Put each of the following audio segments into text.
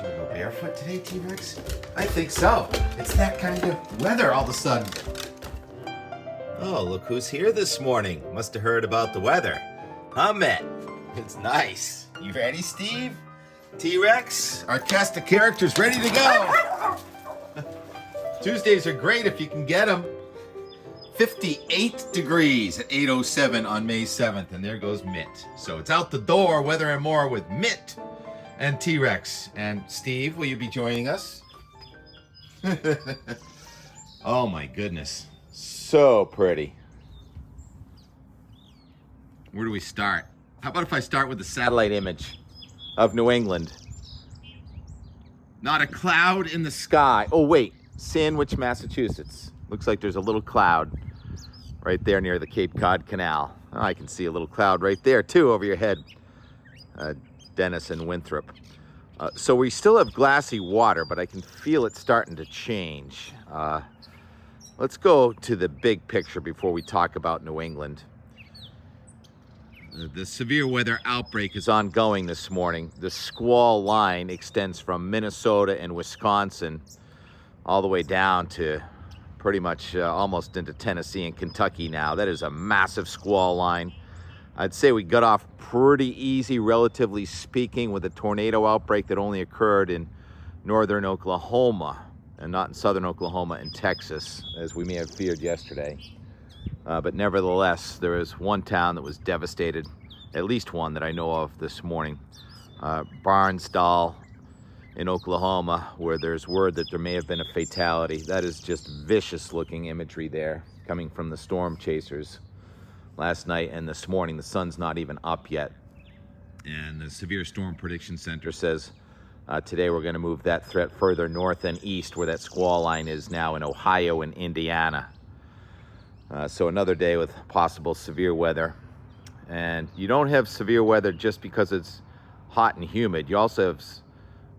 Should we go barefoot today, T-Rex? I think so. It's that kind of weather all of a sudden. Oh, look who's here this morning. Must have heard about the weather. Huh, Matt? It's nice. You ready, Steve? T-Rex? Our cast of characters ready to go. Tuesdays are great if you can get them. 58 degrees at 8:07 on May 7th, and there goes Mitt. So it's out the door, weather and more with Mitt and T-Rex. And Steve, will you be joining us? Oh my goodness. So pretty. Where do we start? How about if I start with the satellite image of New England? Not a cloud in the sky. Oh wait, Sandwich, Massachusetts. Looks like there's a little cloud right there near the Cape Cod Canal. Oh, I can see a little cloud right there too over your head, Dennis and Winthrop. So we still have glassy water, but I can feel it starting to change. Let's go to the big picture before we talk about New England. The severe weather outbreak is ongoing this morning. The squall line extends from Minnesota and Wisconsin all the way down to pretty much almost into Tennessee and Kentucky now. That is a massive squall line. I'd say we got off pretty easy, relatively speaking, with a tornado outbreak that only occurred in northern Oklahoma and not in southern Oklahoma and Texas, as we may have feared yesterday. But nevertheless, there is one town that was devastated, at least one that I know of this morning, Barnsdall in Oklahoma, where there's word that there may have been a fatality. That is just vicious looking imagery there coming from the storm chasers last night and this morning. The sun's not even up yet. And the Severe Storm Prediction Center says today we're going to move that threat further north and east, where that squall line is now in Ohio and Indiana. So another day with possible severe weather. And you don't have severe weather just because it's hot and humid. You also have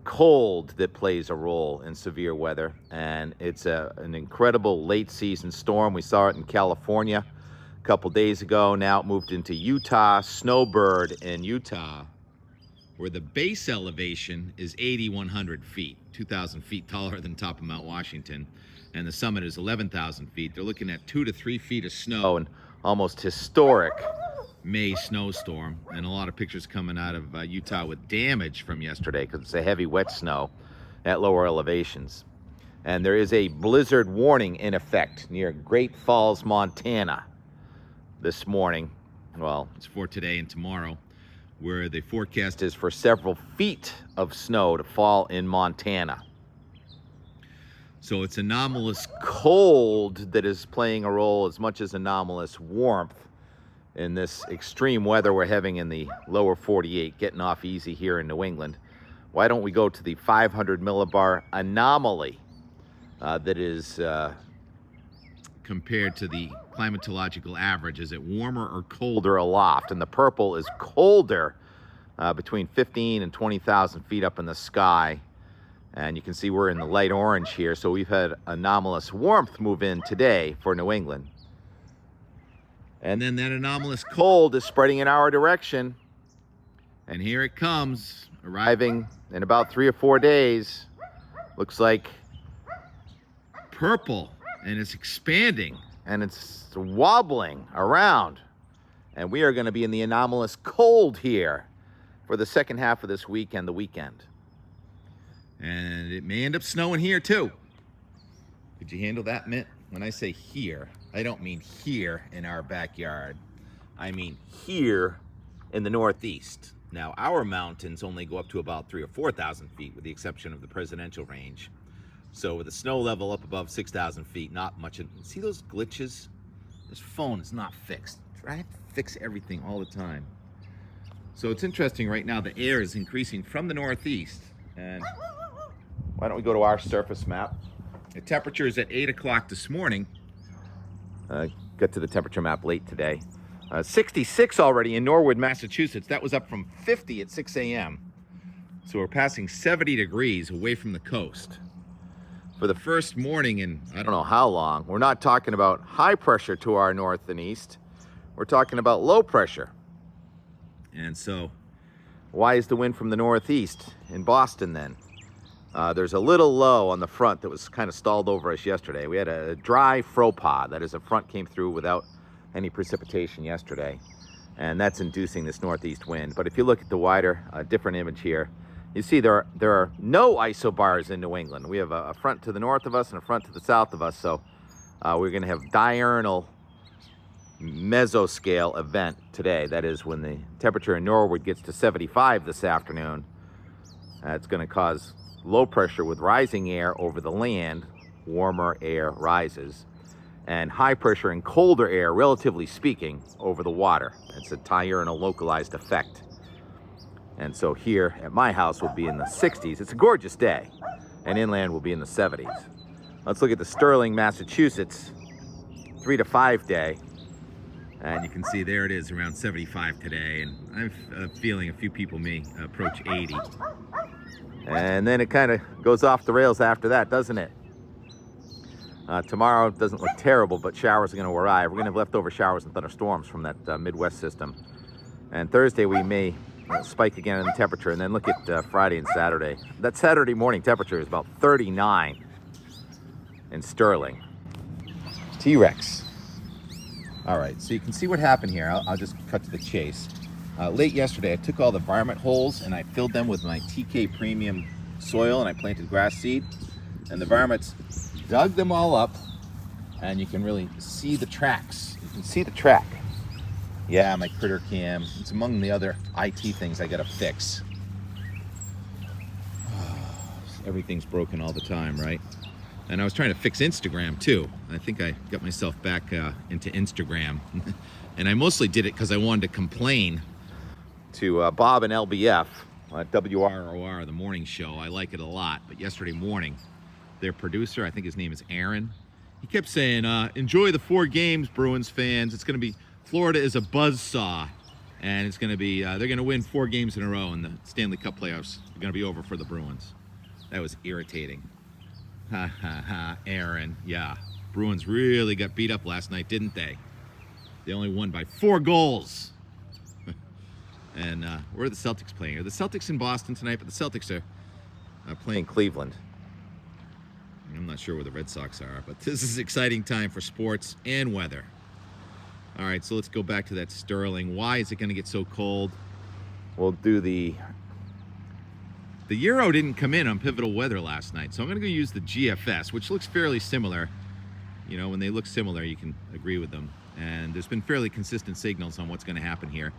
cold that plays a role in severe weather. And it's an incredible late season storm. We saw it in California a couple days ago. Now it moved into Utah, Snowbird in Utah, where the base elevation is 8,100 feet, 2,000 feet taller than the top of Mount Washington. And the summit is 11,000 feet. They're looking at 2 to 3 feet of snow, and almost historic May snowstorm. And a lot of pictures coming out of Utah with damage from yesterday because it's a heavy wet snow at lower elevations. And there is a blizzard warning in effect near Great Falls, Montana this morning. Well, it's for today and tomorrow, where the forecast is for several feet of snow to fall in Montana. So it's anomalous cold that is playing a role as much as anomalous warmth in this extreme weather we're having in the lower 48, getting off easy here in New England. Why don't we go to the 500 millibar anomaly that is compared to the climatological average? Is it warmer or colder aloft? And the purple is colder, between 15 and 20,000 feet up in the sky. And you can see we're in the light orange here, so we've had anomalous warmth move in today for New England. And then that anomalous cold is spreading in our direction. And here it comes, arriving in about 3 or 4 days. Looks like purple, and it's expanding, and it's wobbling around. And we are going to be in the anomalous cold here for the second half of this week and the weekend. And it may end up snowing here too. Could you handle that, Mitt? When I say here, I don't mean here in our backyard. I mean here in the Northeast. Now, our mountains only go up to about 3,000 or 4,000 feet, with the exception of the presidential range. So with the snow level up above 6,000 feet, not much. See those glitches? This phone is not fixed. I have to fix everything all the time. So it's interesting right now, the air is increasing from the Northeast. And why don't we go to our surface map? The temperature is at 8 o'clock this morning. Got to the temperature map late today. 66 already in Norwood, Massachusetts. That was up from 50 at 6 a.m. So we're passing 70 degrees away from the coast. For the first morning in I don't know how long, we're not talking about high pressure to our north and east. We're talking about low pressure. And so why is the wind from the northeast in Boston then? There's a little low on the front that was kind of stalled over us yesterday. We had a dry faux pas, that is, the front came through without any precipitation yesterday, and that's inducing this northeast wind. But if you look at the wider, different image here, you see there are no isobars in New England. We have a front to the north of us and a front to the south of us, so we're going to have diurnal mesoscale event today. That is, when the temperature in Norwood gets to 75 this afternoon, it's going to cause low pressure with rising air over the land, warmer air rises, and high pressure and colder air, relatively speaking, over the water. It's a diurnal localized effect. And so here at my house will be in the 60s. It's a gorgeous day, and inland will be in the 70s. Let's look at the Sterling, Massachusetts 3 to 5 day. And you can see there it is, around 75 today, and I'm feeling a few people may approach 80. And then it kind of goes off the rails after that, doesn't it? Tomorrow doesn't look terrible, but showers are going to arrive. We're going to have leftover showers and thunderstorms from that Midwest system. And Thursday we may spike again in the temperature, and then look at Friday and Saturday. That Saturday morning temperature is about 39 in Sterling. T-Rex. All right, so you can see what happened here. I'll just cut to the chase. Late yesterday, I took all the varmint holes and I filled them with my TK Premium soil, and I planted grass seed. And the varmints dug them all up, and you can really see the tracks. You can see the track. Yeah, my critter cam. It's among the other IT things I gotta fix. Everything's broken all the time, right? And I was trying to fix Instagram too. I think I got myself back into Instagram. And I mostly did it because I wanted to complain to Bob and LBF, WROR, the morning show. I like it a lot. But yesterday morning, their producer, I think his name is Aaron, he kept saying, enjoy the 4 games, Bruins fans. It's going to be, Florida is a buzzsaw. And it's going to be, they're going to win 4 games in a row, and the Stanley Cup playoffs are going to be over for the Bruins. That was irritating. Ha ha ha, Aaron. Yeah, Bruins really got beat up last night, didn't they? They only won by 4 goals. And where are the Celtics playing? Are the Celtics in Boston tonight? But the Celtics are playing Cleveland. I'm not sure where the Red Sox are, but this is an exciting time for sports and weather. All right, so let's go back to that Sterling. Why is it going to get so cold? We'll do the Euro didn't come in on pivotal weather last night, so I'm going to go use the GFS, which looks fairly similar. You know, when they look similar, you can agree with them. And there's been fairly consistent signals on what's going to happen here.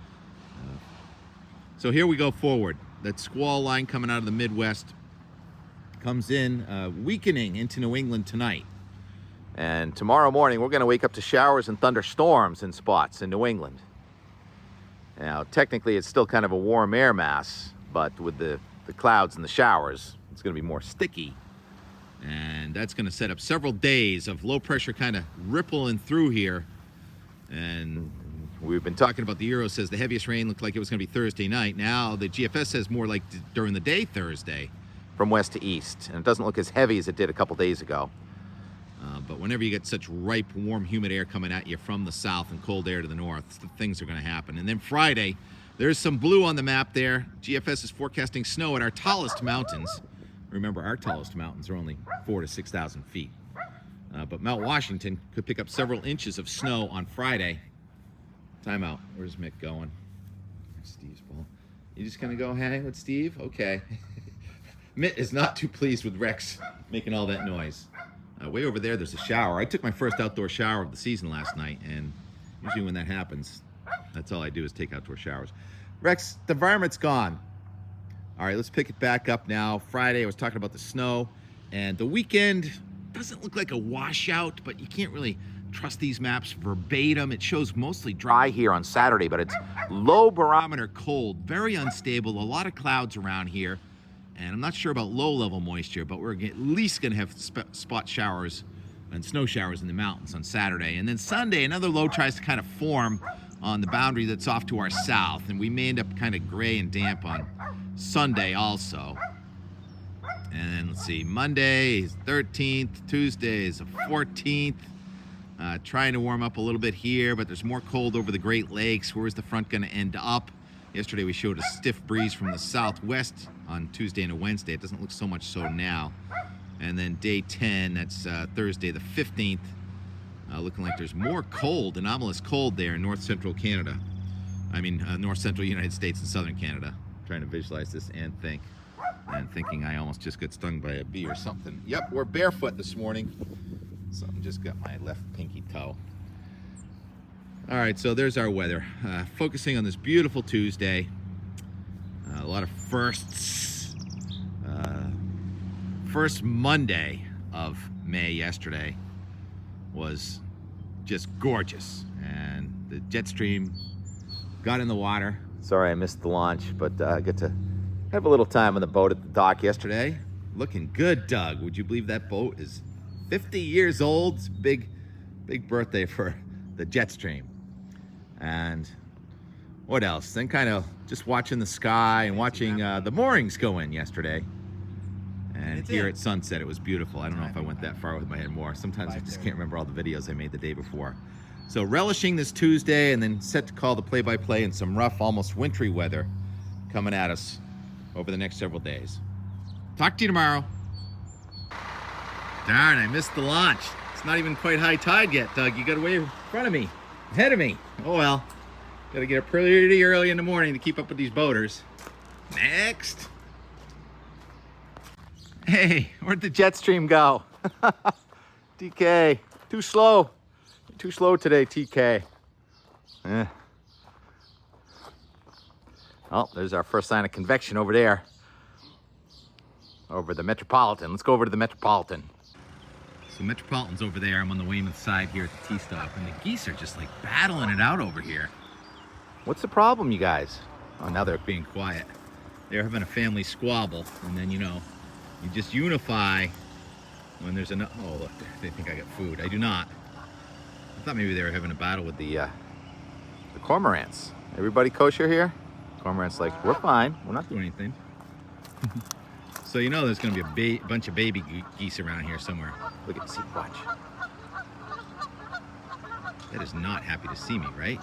So here we go forward. That squall line coming out of the Midwest comes in, weakening into New England tonight. And tomorrow morning, we're going to wake up to showers and thunderstorms in spots in New England. Now, technically, it's still kind of a warm air mass, but with the clouds and the showers, it's going to be more sticky. And that's going to set up several days of low pressure kind of rippling through here. And we've been talking about the Euro says the heaviest rain looked like it was going to be Thursday night. Now the GFS says more like during the day Thursday from west to east. And it doesn't look as heavy as it did a couple days ago. But whenever you get such ripe, warm, humid air coming at you from the south and cold air to the north, things are going to happen. And then Friday, there's some blue on the map there. GFS is forecasting snow at our tallest mountains. Remember, our tallest mountains are only 4,000 to 6,000 feet. But Mount Washington could pick up several inches of snow on Friday. Timeout. Where's Mick going? There's Steve's ball. You just gonna go hang with Steve? Okay. Mitt is not too pleased with Rex making all that noise. Way over there's a shower. I took my first outdoor shower of the season last night, and usually when that happens, that's all I do is take outdoor showers. Rex, the varmint's gone. All right, let's pick it back up now. Friday, I was talking about the snow, and the weekend doesn't look like a washout, but you can't really trust these maps verbatim. It shows mostly dry here on Saturday, but it's low barometer cold, very unstable, a lot of clouds around here. And I'm not sure about low-level moisture, but we're at least going to have spot showers and snow showers in the mountains on Saturday. And then Sunday, another low tries to kind of form on the boundary that's off to our south. And we may end up kind of gray and damp on Sunday also. And then let's see, Monday is 13th, Tuesday is the 14th. Trying to warm up a little bit here, but there's more cold over the Great Lakes. Where's the front going to end up? Yesterday we showed a stiff breeze from the southwest on Tuesday and a Wednesday. It doesn't look so much so now. And then day 10, that's Thursday the 15th, looking like there's more cold, anomalous cold there in north central Canada. I mean, north central United States and southern Canada. I'm trying to visualize this and think. And thinking I almost just got stung by a bee or something. Yep, we're barefoot this morning. Something just got my left pinky toe. All right, so there's our weather. Focusing on this beautiful Tuesday. A lot of firsts. First Monday of May yesterday was just gorgeous. And the jet stream got in the water. Sorry I missed the launch, but I get to have a little time on the boat at the dock yesterday. Looking good, Doug. Would you believe that boat is 50 years old? It's a big birthday for the jet stream. And what else? Then kind of just watching the sky and watching the moorings go in yesterday. And here at sunset, it was beautiful. I don't know if I went that far with my head more. Sometimes I just can't remember all the videos I made the day before. So relishing this Tuesday and then set to call the play-by-play in some rough, almost wintry weather coming at us over the next several days. Talk to you tomorrow. Darn, I missed the launch. It's not even quite high tide yet, Doug. You got way in front of me, ahead of me. Oh well, got to get up pretty early in the morning to keep up with these boaters. Next. Hey, where'd the jet stream go? TK, too slow. Too slow today, TK. Oh, there's our first sign of convection over there. Over the Metropolitan. Let's go over to the Metropolitan. So Metropolitan's over there. I'm on the Weymouth side here at the T-stop, and the geese are just like battling it out over here. What's the problem, you guys? Oh, now they're being quiet. They're having a family squabble, and then, you know, you just unify when there's oh, look, they think I got food. I do not. I thought maybe they were having a battle with the cormorants. Everybody kosher here? Cormorant's like, we're fine. We're not doing anything. So you know there's going to be a bunch of baby geese around here somewhere. Look at, see, watch. That is not happy to see me, right?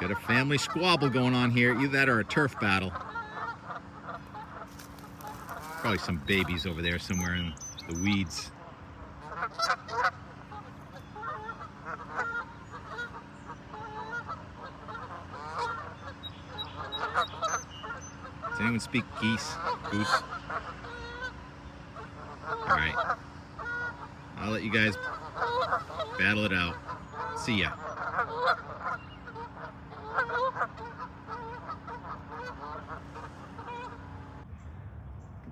Got a family squabble going on here. Either that or a turf battle. Probably some babies over there somewhere in the weeds. Does anyone speak goose? All right. I'll let you guys battle it out. See ya.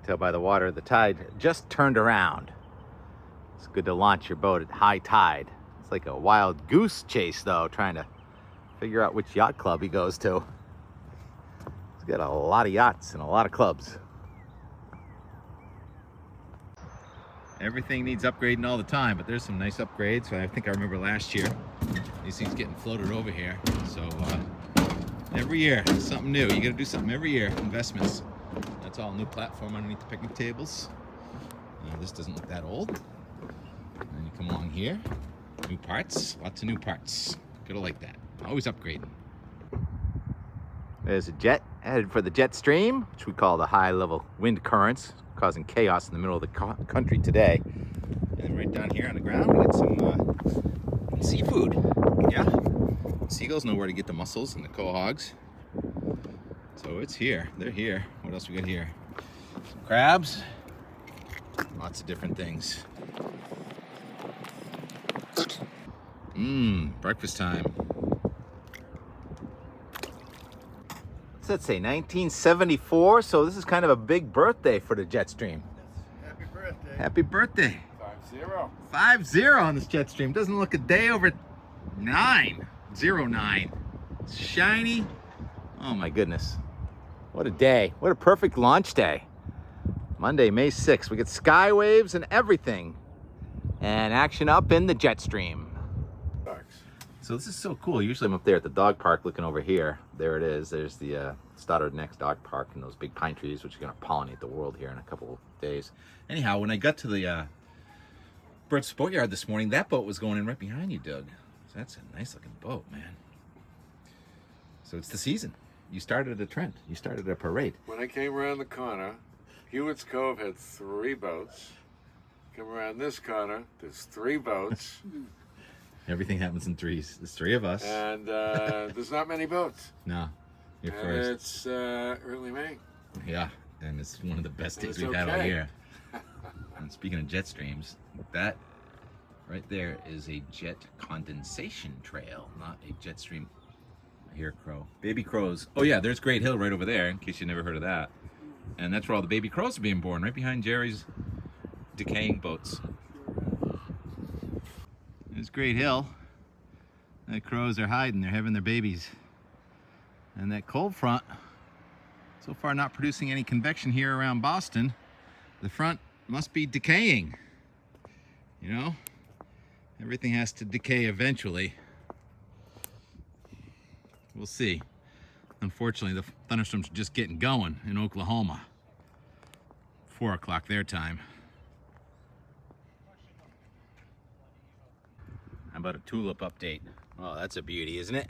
Tell by the water, the tide just turned around. It's good to launch your boat at high tide. It's like a wild goose chase, though, trying to figure out which yacht club he goes to. He's got a lot of yachts and a lot of clubs. Everything needs upgrading all the time, but there's some nice upgrades. I think I remember last year, these things getting floated over here. So every year, something new. You got to do something every year. Investments. That's all new platform underneath the picnic tables. This doesn't look that old. And then you come along here. New parts, lots of new parts. Gotta like that. Always upgrading. There's a jet headed for the jet stream, which we call the high level wind currents, causing chaos in the middle of the country today. And right down here on the ground, we got some seafood. Yeah. Seagulls know where to get the mussels and the quahogs. So it's here. They're here. What else we got here? Some crabs. Lots of different things. Breakfast time. What's that say? 1974? So this is kind of a big birthday for the jet stream. Happy birthday. Happy birthday. 5-0. 5-0 on this jet stream. Doesn't look a day over 9. 09. It's shiny. Oh my goodness. What a day. What a perfect launch day. Monday, May 6th. We get sky waves and everything. And action up in the jet stream. So this is so cool. Usually I'm up there at the dog park looking over here. There it is. There's the start our next dog park in those big pine trees, which are going to pollinate the world here in a couple of days. Anyhow, when I got to the Bert's boatyard this morning, that boat was going in right behind you, Doug. So that's a nice looking boat, man. So it's the season. You started a trend. You started a parade. When I came around the corner, Hewitt's Cove had 3 boats. Come around this corner, there's 3 boats. Everything happens in threes. There's 3 of us. And there's not many boats. No, you're And first. it's early May. Yeah, and it's one of the best days It's we've had all okay. year. And speaking of jet streams, that right there is a jet condensation trail, not a jet stream. I hear a crow. Baby crows. Oh yeah, there's Great Hill right over there, in case you never heard of that. And that's where all the baby crows are being born, right behind Jerry's decaying boats. There's Great Hill. The crows are hiding, they're having their babies. And that cold front, so far not producing any convection here around Boston. The front must be decaying. You know, everything has to decay eventually. We'll see. Unfortunately, the thunderstorms are just getting going in Oklahoma. 4 o'clock their time. How about a tulip update? Oh, that's a beauty, isn't it?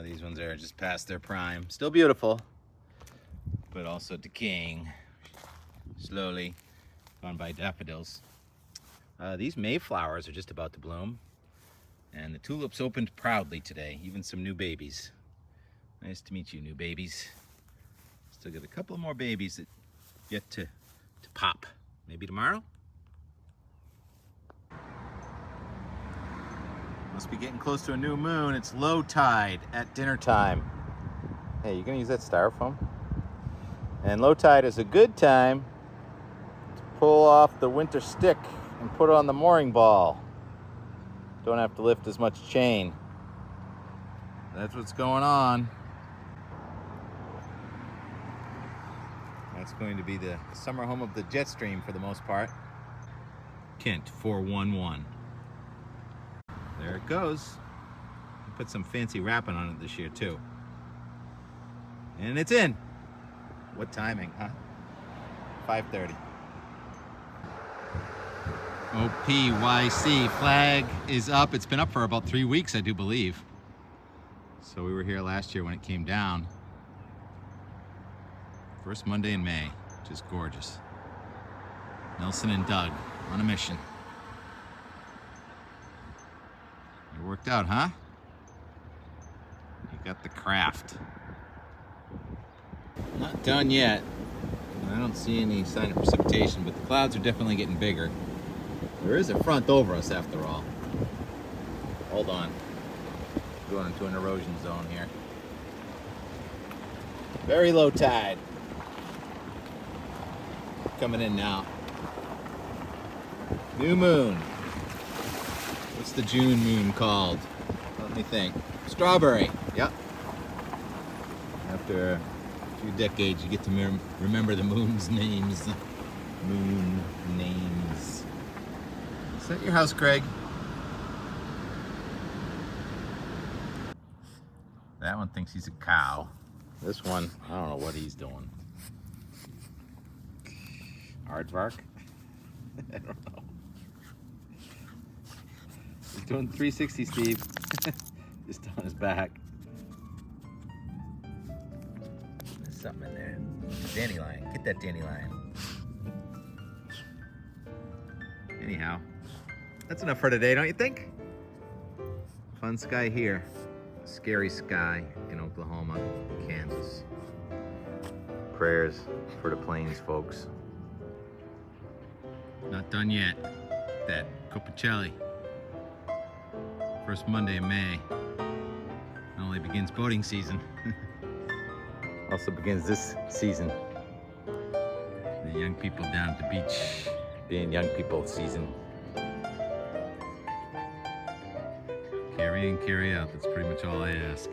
These ones are just past their prime. Still beautiful, but also decaying slowly. Gone by daffodils. These mayflowers are just about to bloom. And the tulips opened proudly today, even some new babies. Nice to meet you, new babies. Still got a couple more babies that yet to pop. Maybe tomorrow? Must be getting close to a new moon. It's low tide at dinner time. Hey, you gonna use that styrofoam? And low tide is a good time to pull off the winter stick and put it on the mooring ball. Don't have to lift as much chain. That's what's going on. That's going to be the summer home of the jet stream for the most part. Kent 411. There it goes. Put some fancy wrapping on it this year too. And it's in. What timing, huh? 5:30. OPYC flag is up. It's been up for about 3 weeks, I do believe. So we were here last year when it came down. First Monday in May, which is gorgeous. Nelson and Doug on a mission. It worked out, huh? You got the craft. Not done yet. I don't see any sign of precipitation, but the clouds are definitely getting bigger. There is a front over us after all. Hold on. Going into an erosion zone here. Very low tide. Coming in now. New moon. What's the June moon called? Let me think. Strawberry. Yep. After a few decades, you get to remember the moon's names. Moon names. Is that your house, Craig? That one thinks he's a cow. This one, I don't know what he's doing. Aardvark? I don't know. He's doing 360, Steve. Just on his back. There's something in there. Dandelion. Get that dandelion. Anyhow, that's enough for today, don't you think? Fun sky here. Scary sky in Oklahoma, Kansas. Prayers for the plains, folks. Not done yet. That Copacelli. First Monday in May. Not only begins boating season, also begins this season. The young people down at the beach being young people season. Carry in, carry out. That's pretty much all I ask.